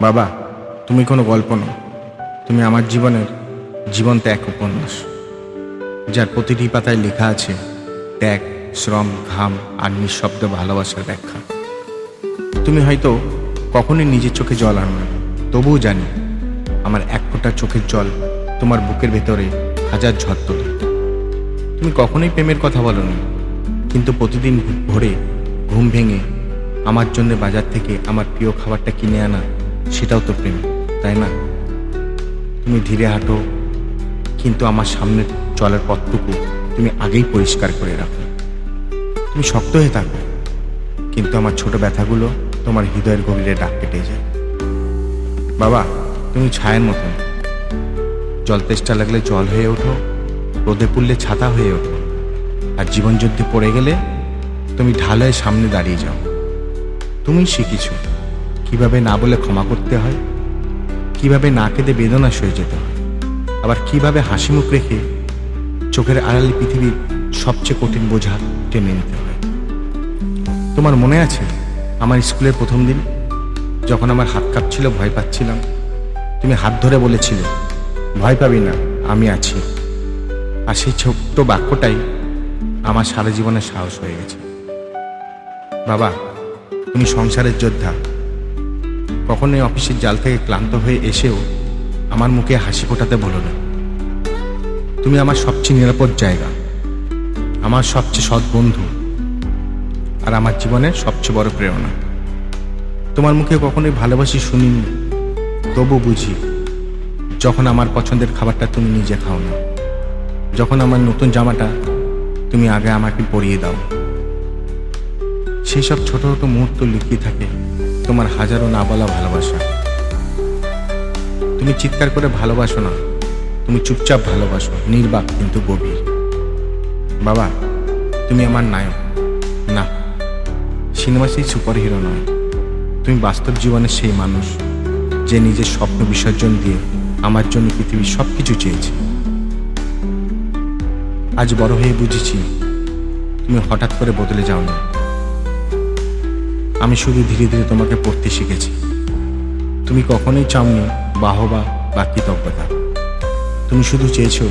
বাবা, তুমি কোনো গল্প নও, তুমি আমার জীবনের জীবন্ত এক উপন্যাস, যার প্রতিটি পাতায় লেখা আছে ত্যাগ, শ্রম, ঘাম আর নিঃশব্দ ভালোবাসার ব্যাখ্যা। তুমি হয়তো কখনোই নিজের চোখে জল আনো না, তবুও জানি আমার এক ফোঁটা চোখের জল তোমার বুকের ভেতরে হাজার ঝড় তোলে। তুমি কখনোই প্রেমের কথা বলোনি, কিন্তু প্রতিদিন ভোরে ঘুম ভেঙে আমার জন্য বাজার থেকে আমার প্রিয় খাবারটা কিনে আনা, সেটাও তো প্রেম, তাই না? তুমি ধীরে হাঁটো, কিন্তু আমার সামনের চলার পথটুকু তুমি আগেই পরিষ্কার করে রাখো। তুমি শক্ত হয়ে থাকো, কিন্তু আমার ছোট ব্যথাগুলো তোমার হৃদয়ের গভীরে ডাক কেটে যায়। বাবা, তুমি ছায়ের মতন, জল তেষ্টা লাগলে জল হয়ে ওঠো, রোদে পুড়লে ছাতা হয়ে ওঠো, আর জীবন যুদ্ধে পড়ে গেলে তুমি ঢাল হয়ে সামনে দাঁড়িয়ে যাও। তুমি শিখেছ কিভাবে না বলে ক্ষমা করতে হয়, কিভাবে না কেঁদে বেদনা সয়ে যেতে হয়, আবার কিভাবে হাসি মুখ রেখে চোখের আড়ালে পৃথিবীর সবচেয়ে কঠিন বোঝা টেনে নিতে হয়। তোমার মনে আছে আমার স্কুলের প্রথম দিন, যখন আমার হাত কাঁপছিল, ভয় পাচ্ছিলাম, তুমি হাত ধরে বলেছিলে, ভয় পাবি না, আমি আছি। আর সেই ছোট্ট বাক্যটাই আমার সারা জীবনের সাহস হয়ে গেছে। বাবা, তুমি সংসারের যোদ্ধা, কখনোই অফিসের জাল থেকে ক্লান্ত হয়ে এসেও আমার মুখে হাসি ফোটাতে বলো না। তুমি আমার সবচেয়ে নিরাপদ জায়গা, আমার সবচেয়ে সৎ বন্ধু, আর আমার জীবনের সবচেয়ে বড় প্রেরণা। তোমার মুখে কখনোই ভালোবাসি শুনিনি, তবু বুঝি যখন আমার পছন্দের খাবারটা তুমি নিজে খাও না, যখন আমার নতুন জামাটা তুমি আগে আমাকে পরিয়ে দাও। সেই সব ছোট ছোট মুহূর্ত লুকিয়ে থাকে তোমার হাজারো না বলা ভালোবাসা। তুমি চিৎকার করে ভালোবাসো না, তুমি চুপচাপ ভালোবাসো, নির্বাক কিন্তু গভীর। বাবা, তুমি আমার নায়ক না, সিনেমা সেই সুপার হিরো নয়, তুমি বাস্তব জীবনের সেই মানুষ যে নিজের স্বপ্ন বিসর্জন দিয়ে আমার জন্য পৃথিবীর সব কিছু চেয়েছে। আজ বড় হয়ে বুঝেছি তুমি হঠাৎ করে বদলে যাও না, আমি শুধু ধীরে ধীরে তোমাকে পড়তে শিখেছি। তুমি কখনোই চাওনি বাহবা বা কৃতজ্ঞতা, তুমি শুধু চেয়েছো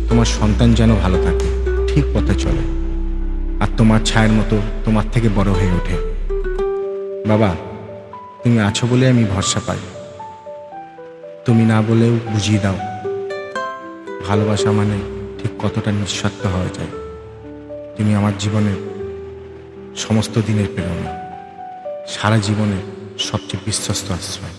তোমার সন্তান যেন ভালো থাকে, ঠিক পথে চলে, আর তোমার ছায়ের মতো তোমার থেকে বড় হয়ে ওঠে। বাবা, তুমি আছো বলে আমি ভরসা পাই, তুমি না বলেও বুঝিয়ে দাও ভালোবাসা মানে ঠিক কতটা নিঃস্বার্থ হওয়া যায়। তুমি আমার জীবনের সমস্ত দিনের প্রেরণা, সারা জীবনের সবচেয়ে বিশ্বস্ত আশ্রয়।